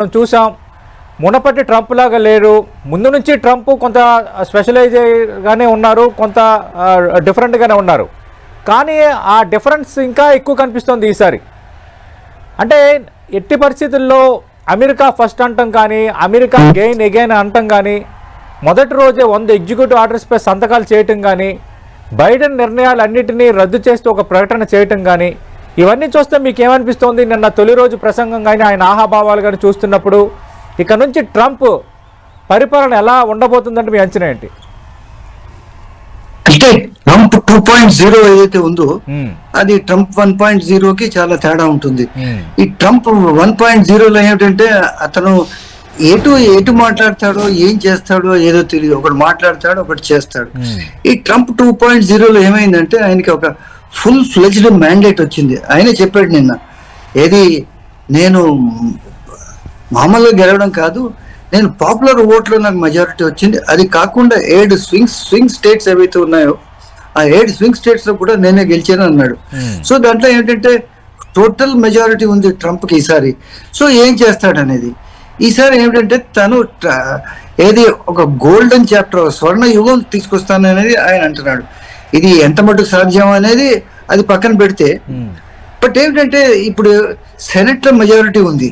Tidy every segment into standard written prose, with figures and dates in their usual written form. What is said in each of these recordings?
మనం చూసాం. మునపటి ట్రంప్ లాగా లేరు. ముందు నుంచి ట్రంప్ కొంత స్పెషలైజ్గానే ఉన్నారు, కొంత డిఫరెంట్గానే ఉన్నారు. కానీ ఆ డిఫరెన్స్ ఇంకా ఎక్కువ కనిపిస్తుంది ఈసారి. అంటే ఎట్టి పరిస్థితుల్లో అమెరికా ఫస్ట్ అంటాం కానీ, అమెరికా గెయిన్ ఎగైన్ అంటాం కానీ, మొదటి రోజే 100 ఎగ్జిక్యూటివ్ ఆర్డర్స్పై సంతకాలు చేయటం కానీ, బైడెన్ నిర్ణయాలన్నింటినీ రద్దు చేస్తూ ఒక ప్రకటన చేయటం కానీ, ఇవన్నీ చూస్తే మీకు ఏమనిపిస్తోంది? నిన్న తొలి రోజు ప్రసంగం కానీ, ఆయన ఆహాభావాలు కానీ చూస్తున్నప్పుడు ఇక నుంచి ట్రంప్ పరిపాలన ఎలా ఉండబోతుందంటే మీ అంచనా ఏంటి? అంటే ట్రంప్ 2.0 ఏదైతే ఉందో అది ట్రంప్ 1.0కి చాలా తేడా ఉంటుంది. ఈ ట్రంప్ 1.0లో ఏమిటంటే అతను ఎటు మాట్లాడతాడో, ఏం చేస్తాడో ఏదో తెలియదు. ఒకటి మాట్లాడతాడు, ఒకటి చేస్తాడు. ఈ ట్రంప్ 2.0లో ఏమైందంటే ఆయనకి ఒక ఫుల్ ఫ్లెజ్డ్ మ్యాండేట్ వచ్చింది. ఆయనే చెప్పాడు నిన్న, ఏది నేను మామూలుగా గెలవడం కాదు, నేను పాపులర్ ఓట్లో నాకు మెజారిటీ వచ్చింది. అది కాకుండా 7 స్వింగ్ స్టేట్స్ ఏవైతే ఉన్నాయో ఆ 7 స్వింగ్ స్టేట్స్ లో కూడా నేనే గెలిచాను అన్నాడు. సో దాంట్లో ఏంటంటే టోటల్ మెజారిటీ ఉంది ట్రంప్కి ఈసారి. సో ఏం చేస్తాడనేది ఈసారి ఏమిటంటే తను ఏది ఒక గోల్డెన్ చాప్టర్, స్వర్ణ యుగం తీసుకొస్తాననేది ఆయన అంటున్నాడు. ఇది ఎంత మటుకు సాధ్యం అనేది అది పక్కన పెడితే, బట్ ఏమిటంటే ఇప్పుడు సెనెట్ లో మెజారిటీ ఉంది,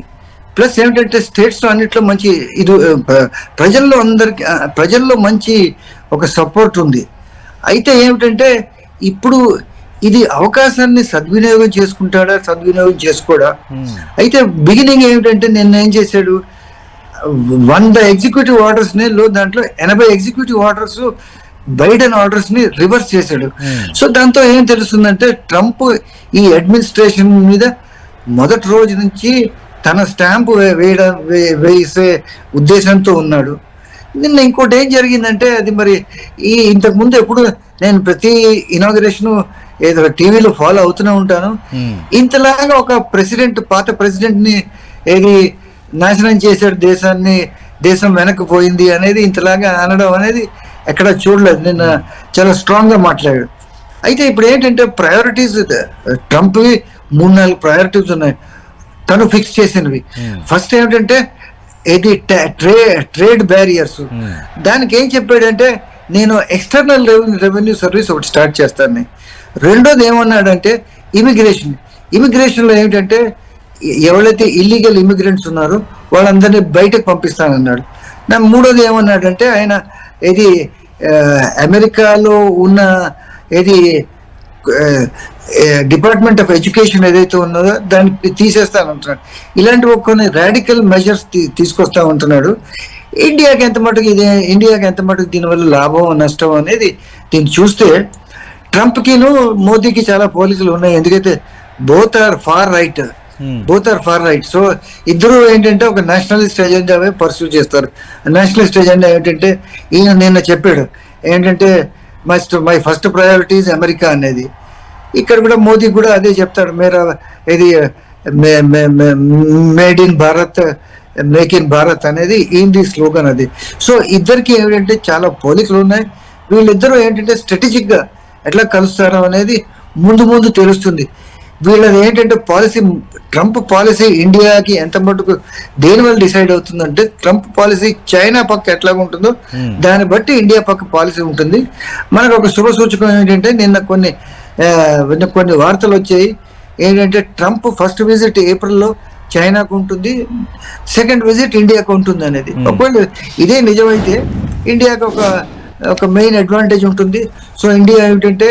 ప్లస్ ఏమిటంటే స్టేట్స్ లో అన్నిట్లో మంచి ఇది ప్రజల్లో మంచి ఒక సపోర్ట్ ఉంది. అయితే ఏమిటంటే ఇప్పుడు ఇది అవకాశాన్ని సద్వినియోగం చేసుకుంటాడా, సద్వినియోగం చేసుకోడా? అయితే బిగినింగ్ ఏమిటంటే నిన్న ఏం చేశాడు, 100 ఎగ్జిక్యూటివ్ ఆర్డర్స్ ని దాంట్లో 80 ఎగ్జిక్యూటివ్ ఆర్డర్స్ బైడెన్ ఆర్డర్స్ ని రివర్స్ చేశాడు. సో దాంతో ఏం తెలుస్తుందంటే ట్రంప్ ఈ అడ్మినిస్ట్రేషన్ మీద మొదటి రోజు నుంచి తన స్టాంపు వేసే ఉద్దేశంతో ఉన్నాడు. నిన్న ఇంకోటి ఏం జరిగిందంటే, అది మరి ఇంతకు ముందు ఎప్పుడు నేను ప్రతి ఇనాగరేషన్ ఏదో టీవీలో ఫాలో అవుతూనే ఉంటాను. ఇంతలాగా ఒక ప్రెసిడెంట్, పాత ప్రెసిడెంట్ ని ఏది నాశనం చేశాడు, దేశం వెనక్కిపోయింది అనేది ఇంతలాగా అనడం అనేది ఎక్కడ చూడలేదు. నిన్న చాలా స్ట్రాంగ్ గా మాట్లాడాడు. అయితే ఇప్పుడు ఏంటంటే ప్రయారిటీస్ ట్రంప్వి 3-4 ప్రయారిటీస్ ఉన్నాయి తను ఫిక్స్ చేసినవి. ఫస్ట్ ఏమిటంటే ఇది ట్రేడ్ బ్యారియర్స్. దానికి ఏం చెప్పాడంటే, నేను ఎక్స్టర్నల్ రెవెన్యూ సర్వీస్ ఒకటి స్టార్ట్ చేస్తాను. రెండోది ఏమన్నాడంటే ఇమిగ్రేషన్లో ఏమిటంటే ఎవరైతే ఇల్లీగల్ ఇమిగ్రెంట్స్ ఉన్నారో వాళ్ళందరినీ బయటకు పంపిస్తానన్నాడు. మూడోది ఏమన్నాడంటే ఆయన ఇది అమెరికాలో ఉన్న ఏది డిపార్ట్మెంట్ ఆఫ్ ఎడ్యుకేషన్ ఏదైతే ఉన్నదో దాన్ని తీసేస్తానంటున్నాడు. ఇలాంటి కొన్ని రాడికల్ మెజర్స్ తీసుకొస్తా ఉంటున్నాడు. ఇండియాకి ఎంత మటుకు దీనివల్ల లాభం నష్టం అనేది దీన్ని చూస్తే ట్రంప్కిను మోదీకి చాలా పోలికలు ఉన్నాయి. ఎందుకైతే both are far right. So ఇద్దరు ఏంటంటే ఒక నేషనలిస్ట్ ఎజెండా పర్సూ చేస్తారు. నేషనలిస్ట్ ఎజెండా ఏంటంటే ఈయన నిన్న చెప్పాడు ఏంటంటే మై ఫస్ట్ ప్రయారిటీస్ అమెరికా అనేది. ఇక్కడ కూడా మోదీ కూడా అదే చెప్తాడు, ఇది made in Bharat, make in Bharat అనేది ఏంది స్లోగన్ అది. సో ఇద్దరికి ఏంటంటే చాలా పోలికలు ఉన్నాయి. వీళ్ళిద్దరూ ఏంటంటే స్ట్రాటజిక్ గా ఎట్లా కలుస్తారో అనేది ముందు తెలుస్తుంది. వీళ్ళది ఏంటంటే పాలసీ, ట్రంప్ పాలసీ ఇండియాకి ఎంత మటుకు దేనివల్ల డిసైడ్ అవుతుందంటే, ట్రంప్ పాలసీ చైనా పక్క ఎట్లా ఉంటుందో దాన్ని బట్టి ఇండియా పక్క పాలసీ ఉంటుంది. మనకు ఒక శుభ సూచకం ఏంటంటే నిన్న కొన్ని వార్తలు వచ్చాయి. ఏంటంటే ట్రంప్ ఫస్ట్ విజిట్ ఏప్రిల్లో చైనాకు ఉంటుంది, సెకండ్ విజిట్ ఇండియాకు ఉంటుంది అనేది. ఒకవేళ ఇదే నిజమైతే ఇండియాకు ఒక మెయిన్ అడ్వాంటేజ్ ఉంటుంది. సో ఇండియా ఏమిటంటే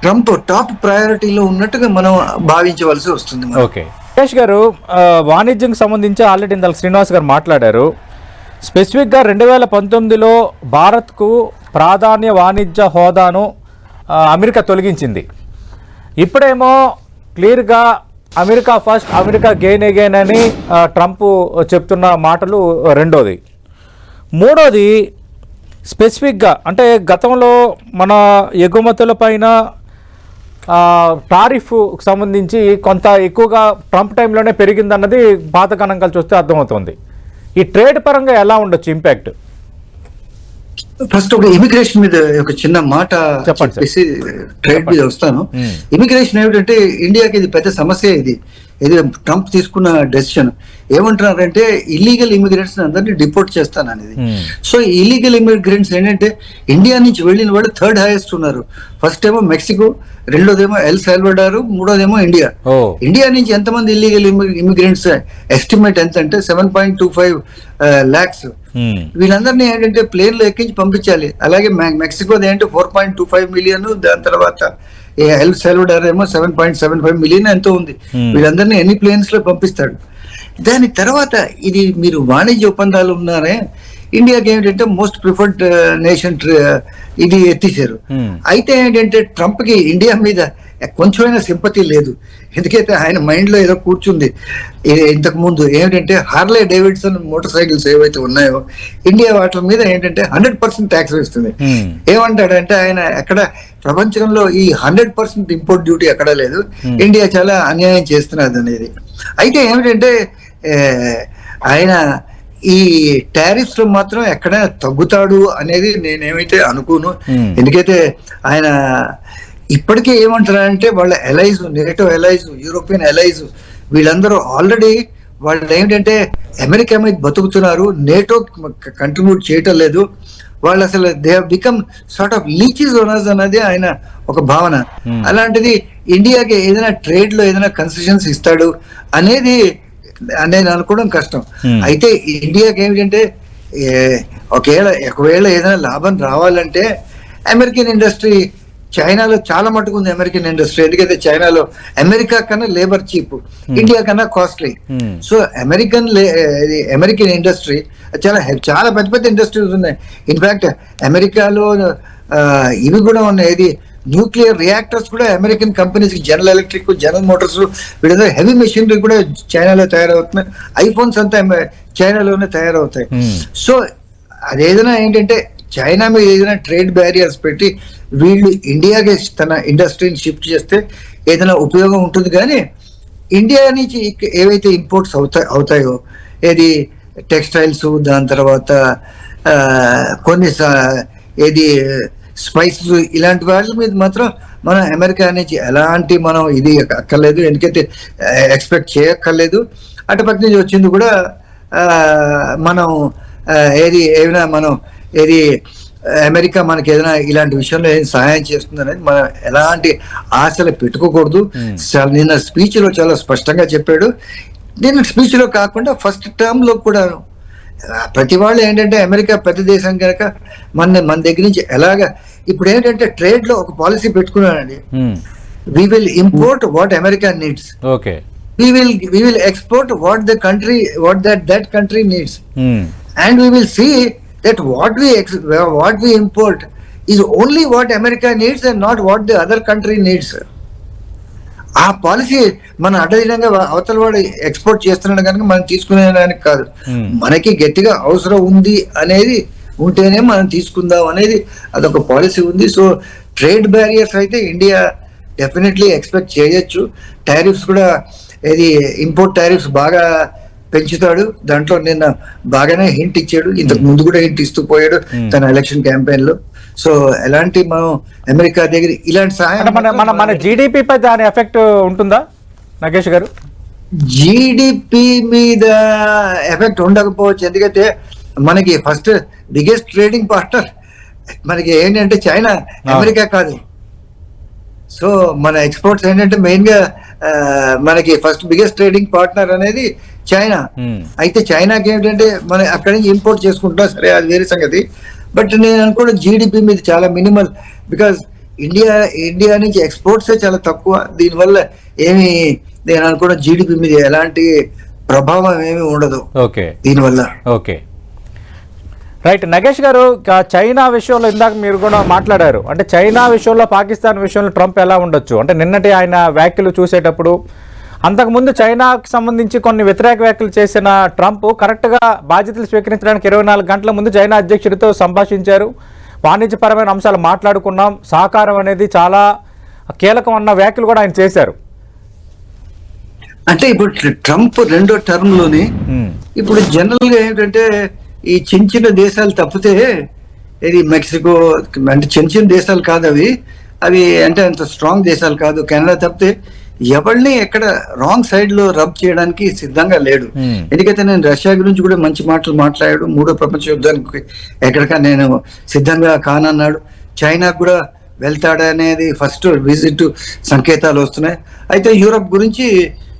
ట్రంప్ టాప్ ప్రయారిటీలో ఉన్నట్టుగా మనం భావించవలసి వస్తుంది. ఓకే, సురేష్ గారు, వాణిజ్యం సంబంధించి ఆల్రెడీ ఇందాక శ్రీనివాస్ గారు మాట్లాడారు. స్పెసిఫిక్గా 2019లో భారత్కు ప్రాధాన్య వాణిజ్య హోదాను అమెరికా తొలగించింది. ఇప్పుడేమో క్లియర్గా America first, America gain again అని ట్రంప్ చెప్తున్న మాటలు రెండోది. మూడోది స్పెసిఫిక్గా అంటే గతంలో మన ఎగుమతుల పైన టారిఫ్ సంబంధించి కొంత ఎక్కువగా ట్రంప్ టైంలోనే పెరిగిందన్నది పాత గణాంకాలు చూస్తే అర్థమవుతుంది. ఈ ట్రేడ్ పరంగా ఎలా ఉండొచ్చు ఇంపాక్ట్? ఫస్ట్ ఒక ఇమిగ్రేషన్ మీద ఒక చిన్న మాట చెప్పేసి ట్రేడ్ మీద వస్తాను. ఇమిగ్రేషన్ ఏమిటంటే ఇండియాకి ఇది పెద్ద సమస్య. ఇది ఇది ట్రంప్ తీసుకున్న డెసిషన్ ఏమంటున్నారంటే ఇల్లీగల్ ఇమిగ్రెంట్స్ అందరినీ డిపోర్ట్ చేస్తాను అనేది. సో ఇల్లీగల్ ఇమిగ్రెంట్స్ ఏంటంటే ఇండియా నుంచి వెళ్ళిన వాళ్ళు థర్డ్ హైయెస్ట్ ఉన్నారు. ఫస్ట్ ఏమో మెక్సికో, రెండోదేమో ఎల్ సాల్వడార్, మూడోదేమో ఇండియా. ఇండియా నుంచి ఎంతమంది ఇల్లీగల్ ఇమిగ్రెంట్స్ ఎస్టిమేట్ ఎంత అంటే 7.25 lakhs. వీళ్ళందరినీ ఏంటంటే ప్లేన్ లో ఎక్కించి పంపించాలి. అలాగే మెక్సికోది ఏంటంటే 4.25 million, దాని తర్వాత ఎల్ సాల్వడార్ ఏమో 7.75 million ఎంతో ఉంది. వీళ్ళందరినీ ఎన్ని ప్లేన్స్ లో పంపిస్తాడు. దాని తర్వాత ఇది మీరు వాణిజ్య ఒప్పందాలు ఉన్నారే, ఇండియాకి ఏమిటంటే మోస్ట్ ప్రిఫర్డ్ నేషన్ ఇది ఎత్తిసారు. అయితే ఏంటంటే ట్రంప్ కి ఇండియా మీద కొంచెమైనా సింపతి లేదు. ఎందుకైతే ఆయన మైండ్ లో ఏదో కూర్చుంది. ఇంతకు ముందు ఏమిటంటే హార్లే డేవిడ్సన్ మోటార్ సైకిల్స్ ఏవైతే ఉన్నాయో ఇండియా వాటి మీద ఏంటంటే 100% ట్యాక్స్ వేస్తుంది. ఏమంటాడంటే ఆయన ఎక్కడ ప్రపంచంలో ఈ 100% ఇంపోర్ట్ డ్యూటీ ఎక్కడ లేదు, ఇండియా చాలా అన్యాయం చేస్తున్నది అనేది. అయితే ఏమిటంటే ఆయన ఈ టారిఫ్స్ లో మాత్రం ఎక్కడైనా తగ్గుతాడు అనేది నేనేమైతే అనుకోను. ఎందుకైతే ఆయన ఇప్పటికే ఏమంటారంటే వాళ్ళ ఎలైజ్, నేటో ఎలైజ్, యూరోపియన్ ఎలైజ్ వీళ్ళందరూ ఆల్రెడీ వాళ్ళు ఏమిటంటే అమెరికా మీద బతుకుతున్నారు, నేటో కంట్రిబ్యూట్ చేయటం లేదు. వాళ్ళు అసలు they have become sort of lychees owners అన్నది ఆయన ఒక భావన. అలాంటిది ఇండియాకి ఏదైనా ట్రేడ్ లో ఏదైనా కన్సెషన్స్ ఇస్తాడు అనేది నేను అనుకోవడం కష్టం. అయితే ఇండియాకి ఏమిటంటే ఒకవేళ ఏదైనా లాభం రావాలంటే అమెరికన్ ఇండస్ట్రీ, చైనాలో చాలా మటుకు ఉంది అమెరికన్ ఇండస్ట్రీ. ఎందుకంటే చైనాలో అమెరికా కన్నా లేబర్ చీప్, ఇండియా కన్నా కాస్ట్లీ. సో అమెరికన్ ఇండస్ట్రీ చాలా పెద్ద పెద్ద ఇండస్ట్రీస్ ఉన్నాయి. ఇన్ఫాక్ట్ అమెరికాలో ఇవి కూడా ఉన్నాయి, ఇది న్యూక్లియర్ రియాక్టర్స్ కూడా American companies, general electric, general Motors, వీళ్ళందరూ హెవీ మెషినరీ కూడా చైనాలో తయారవుతున్నాయి. ఐఫోన్స్ అంతా చైనాలోనే తయారవుతాయి. సో అదేదైనా ఏంటంటే చైనా మీద ఏదైనా ట్రేడ్ బ్యారియర్స్ పెట్టి వీళ్ళు ఇండియాకి తన ఇండస్ట్రీని షిఫ్ట్ చేస్తే ఏదైనా ఉపయోగం ఉంటుంది. కానీ ఇండియా నుంచి ఏవైతే ఇంపోర్ట్స్ అవుతాయో ఏది టెక్స్టైల్స్, దాని తర్వాత కొన్ని ఏది స్పైసెస్, ఇలాంటి వాళ్ళ మీద మాత్రం మనం అమెరికా నుంచి ఎలాంటి మనం ఇది అక్కర్లేదు, ఎందుకైతే ఎక్స్పెక్ట్ చేయక్కర్లేదు. అటుపక్క నుంచి వచ్చింది కూడా మనం ఏమైనా మనం అమెరికా మనకి ఏదైనా ఇలాంటి విషయంలో ఏం సహాయం చేస్తుంది అనేది మనం ఎలాంటి ఆశలు పెట్టుకోకూడదు. నిన్న స్పీచ్ లో చాలా స్పష్టంగా చెప్పాడు. నిన్న స్పీచ్ లో కాకుండా ఫస్ట్ టర్మ్ లో కూడా ప్రతి వాళ్ళు ఏంటంటే అమెరికా పెద్ద దేశం కనుక మన దగ్గర నుంచి ఎలాగా ఇప్పుడు ఏంటంటే ట్రేడ్ లో ఒక పాలసీ పెట్టుకున్నానండి. We will import what America needs, we will export what that country needs, and we will see that what we import is only what America needs and not what the other country needs. ఆ policy మన అడ్డదినంగా అవతల వాడు export చేస్తున్నాడు కనుక మనం తీసుకునేదానికి కాదు, మనకి గట్టిగా అవసరం ఉంది అనేది ఉంటేనే మనం తీసుకుందాం అనేది అదొక పాలసీ ఉంది. సో ట్రేడ్ బ్యారియర్స్ అయితే ఇండియా డెఫినెట్లీ ఎక్స్పెక్ట్ చేయొచ్చు. టారిఫ్స్ కూడా ఇంపోర్ట్ టారిఫ్స్ బాగా పెంచుతాడు. దాంట్లో నిన్న బాగానే హింట్ ఇచ్చాడు, ఇంతకు ముందు కూడా హింట్ ఇస్తూ పోయాడు తన ఎలక్షన్ క్యాంపెయిన్ లో. సో ఎలాంటి మనం అమెరికా దగ్గర ఇలాంటి సహాయం మన జీడిపి పై దాని ఎఫెక్ట్ ఉంటుందా నాగేష్ గారు? జీడిపి మీద ఎఫెక్ట్ ఉండకపోవచ్చు, ఎందుకంటే మనకి ఫస్ట్ బిగ్గెస్ట్ ట్రేడింగ్ పార్ట్నర్ మనకి ఏంటంటే చైనా, అమెరికా కాదు. సో మన ఎక్స్పోర్ట్స్ ఏంటంటే మెయిన్ గా మనకి ఫస్ట్ బిగ్గెస్ట్ ట్రేడింగ్ పార్ట్నర్ అనేది చైనా. అయితే చైనాకి ఏంటంటే మనం అక్కడి నుంచి ఇంపోర్ట్ చేసుకుంటాం, సరే అది వేరే సంగతి. బట్ నేను అనుకోవడం జీడిపి మీద చాలా మినిమల్, బికాస్ ఇండియా నుంచి ఎక్స్పోర్ట్స్ చాలా తక్కువ. దీనివల్ల నేను అనుకోవడం జీడిపి మీద ఎలాంటి ప్రభావం ఏమీ ఉండదు దీనివల్ల. Okay, right. నగేష్ గారు, చైనా విషయంలో ఇందాక మీరు కూడా మాట్లాడారు, అంటే చైనా విషయంలో పాకిస్తాన్ విషయంలో ట్రంప్ ఎలా ఉండొచ్చు అంటే నిన్నటి ఆయన వ్యాఖ్యలు చూసేటప్పుడు అంతకుముందు చైనాకు సంబంధించి కొన్ని వ్యతిరేక వ్యాఖ్యలు చేసిన ట్రంప్ కరెక్ట్గా బాధ్యతలు స్వీకరించడానికి 24 గంటల ముందు చైనా అధ్యక్షుడితో సంభాషించారు. వాణిజ్యపరమైన అంశాలు మాట్లాడుకున్నాం, సహకారం అనేది చాలా కీలకం అన్న వ్యాఖ్యలు కూడా ఆయన చేశారు. అంటే ఇప్పుడు ట్రంప్ రెండో టర్మ్ లోని ఇప్పుడు జనరల్ గా ఏంటంటే ఈ చిన్న చిన్న దేశాలు తప్పితే ఇది మెక్సికో అంటే చిన్న చిన్న దేశాలు కాదు, అవి అంటే అంత స్ట్రాంగ్ దేశాలు కాదు. కెనడా తప్పితే ఎవరిని ఎక్కడ రాంగ్ సైడ్ లో రబ్ చేయడానికి సిద్ధంగా లేడు. ఎందుకైతే నేను రష్యా గురించి కూడా మంచి మాటలు మాట్లాడాడు, మూడో ప్రపంచ యుద్ధానికి ఎక్కడికా నేను సిద్ధంగా కానన్నాడు. చైనా కూడా వెళ్తాడనేది ఫస్ట్ విజిట్ సంకేతాలు వస్తున్నాయి. అయితే యూరప్ గురించి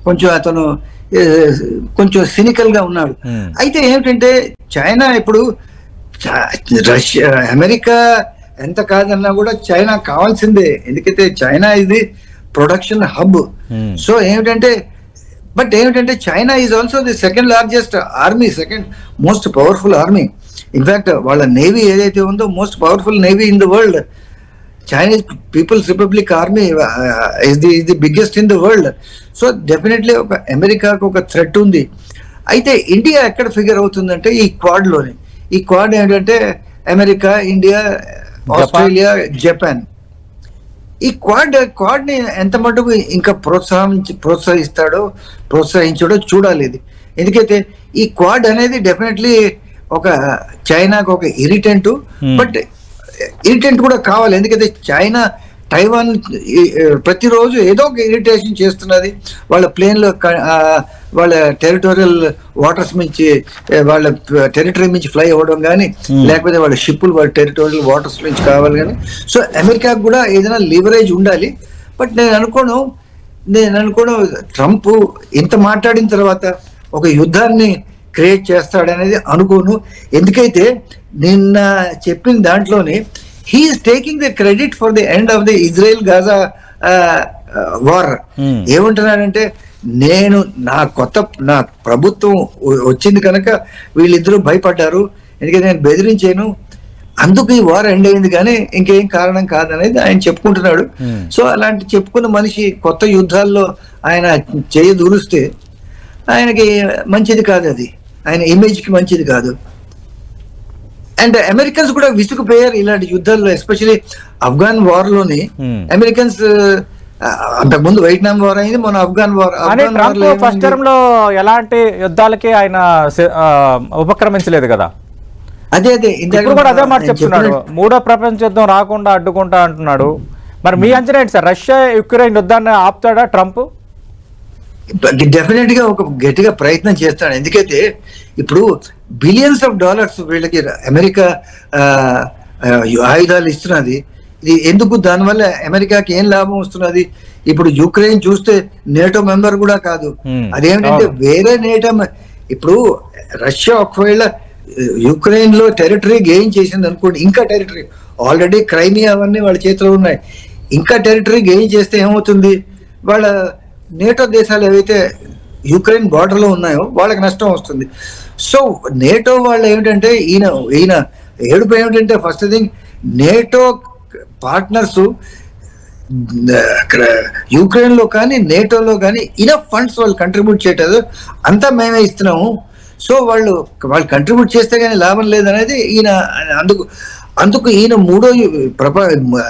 కొంచెం అతను కొంచెం సినికల్ గా ఉన్నాడు. అయితే ఏమిటంటే చైనా ఇప్పుడు రష్యా అమెరికా ఎంత కాదన్నా కూడా చైనా కావాల్సిందే, ఎందుకైతే చైనా ఇది ప్రొడక్షన్ హబ్. సో ఏమిటంటే ఏమిటంటే China is also the second largest army, second most powerful army. In fact వాళ్ళ నేవీ ఏదైతే ఉందో most powerful navy in the world. Chinese people's Republic army is the biggest in the world. So definitely ఒక అమెరికాకు ఒక threat ఉంది. అయితే India ఎక్కడ figure అవుతుందంటే ఈ క్వాడ్ లోని. ఈ క్వాడ్ ఏంటంటే అమెరికా, ఇండియా, ఆస్ట్రేలియా, జపాన్. ఈ క్వాడ్ ని ఎంత మటుకు ఇంకా ప్రోత్సహించాడో చూడాలి ఇది. ఎందుకైతే ఈ క్వాడ్ అనేది డెఫినెట్లీ ఒక చైనాకు ఒక ఇరిటెంట్, బట్ ఇరిటెంట్ కూడా కావాలి. ఎందుకంటే చైనా తైవాన్ ప్రతిరోజు ఏదో ఒక ఇరిటేషన్ చేస్తున్నది. వాళ్ళ ప్లేన్లో వాళ్ళ టెరిటోరియల్ వాటర్స్ నుంచి, వాళ్ళ టెరిటరీ నుంచి ఫ్లై అవ్వడం కానీ, లేకపోతే వాళ్ళ షిప్పులు వాళ్ళ టెరిటోరియల్ వాటర్స్ నుంచి కావాలి కానీ. సో అమెరికాకు కూడా ఏదైనా లివరేజ్ ఉండాలి. బట్ నేను అనుకోను ట్రంప్ ఇంత మాట్లాడిన తర్వాత ఒక యుద్ధాన్ని క్రియేట్ చేస్తాడనేది అనుకోను. ఎందుకైతే నిన్న చెప్పిన దాంట్లోనే he is taking the credit for the end of the Israel Gaza war. ఏమంటున్నాడంటే నా ప్రభుత్వం వచ్చింది కనుక వీళ్ళిద్దరూ భయపడ్డారు, ఎందుకంటే నేను బెదిరించాను, అందుకు ఈ వార్ ఎండ్ అయింది కానీ ఇంకేం కారణం కాదనేది ఆయన చెప్పుకుంటున్నాడు. సో అలాంటి చెప్పుకున్న మనిషి కొత్త యుద్ధాల్లో ఆయన చేయదూరుస్తే ఆయనకి మంచిది కాదు, అది ఆయన ఇమేజ్ కి మంచిది కాదు. అండ్ అమెరికన్స్ కూడా విసుగుపోయారు ఇలాంటి యుద్ధాల్లో, ఎస్పెషలీ ఆఫ్ఘన్ వార్ లోని. అమెరికన్స్ అంతకుముందు వియట్నాం వార్ అయింది, మన ఆఫ్ఘన్ వార్. ఫస్ట్ టర్మ్ లో ఎలాంటి యుద్ధాలకి ఆయన ఉపక్రమించలేదు కదా. అదే ఇప్పుడు కూడా అదే మాట చెప్తున్నాడు, మూడో ప్రపంచ యుద్ధం రాకుండా అడ్డుకుంటా అంటున్నాడు. మరి మీ అంచనా ఏంటి సార్, రష్యా యుక్రెయిన్ యుద్ధాన్ని ఆపుతాడా ట్రంప్? డెఫినెట్ గా ఒక గట్టిగా ప్రయత్నం చేస్తాడు. ఎందుకైతే ఇప్పుడు బిలియన్స్ ఆఫ్ డాలర్స్ వీళ్ళకి అమెరికా ఆయుధాలు ఇస్తున్నది. ఇది ఎందుకు, దానివల్ల అమెరికాకి ఏం లాభం వస్తున్నది? ఇప్పుడు యుక్రెయిన్ చూస్తే నేటో మెంబర్ కూడా కాదు. అదేమిటంటే వేరే నేటో, ఇప్పుడు రష్యా ఒకవేళ యుక్రెయిన్ లో టెరిటరీ గెయిన్ చేసింది అనుకోండి, ఇంకా టెరిటరీ ఆల్రెడీ క్రైమియా అవన్నీ వాళ్ళ చేతిలో ఉన్నాయి, ఇంకా టెరిటరీ గెయిన్ చేస్తే ఏమవుతుంది? వాళ్ళ నేటో దేశాలు ఏవైతే యుక్రెయిన్ బార్డర్ లో ఉన్నాయో వాళ్ళకి నష్టం వస్తుంది. సో నేటో వాళ్ళు ఏమిటంటే ఈయన ఏడుపు ఏమిటంటే, first thing NATO partners Ukraine లో కానీ నేటోలో కానీ ఇనఫ్ ఫండ్స్ వాళ్ళు కంట్రిబ్యూట్ చేయట్లేదు, అంతా మేమే ఇస్తున్నాము. సో వాళ్ళు కంట్రిబ్యూట్ చేస్తే కానీ లాభం లేదనేది ఈయన. అందుకు ఈయన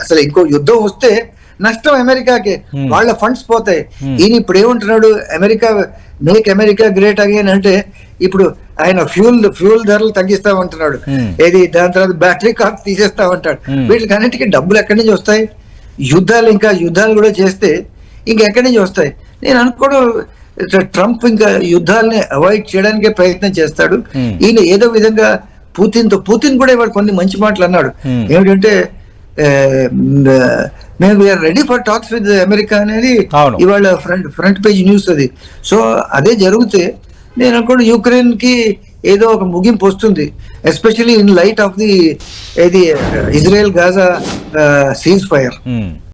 అసలు ఇంకో యుద్ధం వస్తే నష్టం అమెరికాకే, వాళ్ళ ఫండ్స్ పోతాయి. ఈయన ఇప్పుడు ఏమంటున్నాడు, మేక్ అమెరికా గ్రేట్ అగైన్ అంటే ఇప్పుడు ఆయన ఫ్యూల్ ధరలు తగ్గిస్తామంటున్నాడు. ఏది దాని తర్వాత బ్యాటరీ కార్స్ తీసేస్తామంటాడు. వీటికి అన్నిటికీ డబ్బులు ఎక్కడి నుంచి వస్తాయి? యుద్ధాలు కూడా చేస్తే ఇంకెక్కడి నుంచి వస్తాయి? నేను అనుకోవడం ట్రంప్ ఇంకా యుద్ధాలని అవాయిడ్ చేయడానికే ప్రయత్నం చేస్తాడు. ఈయన ఏదో విధంగా పుతిన్ కూడా ఇవాళ కొన్ని మంచి మాటలు అన్నాడు. ఏమిటంటే మేము we are ready for talks with America అనేది ఇవాళ ఫ్రంట్ పేజ్ న్యూస్ అది. సో అదే జరిగితే నేను అనుకోండి యుక్రెయిన్ కి ఏదో ఒక ముగింపు వస్తుంది, especially in light of the Israel Gaza cease fire.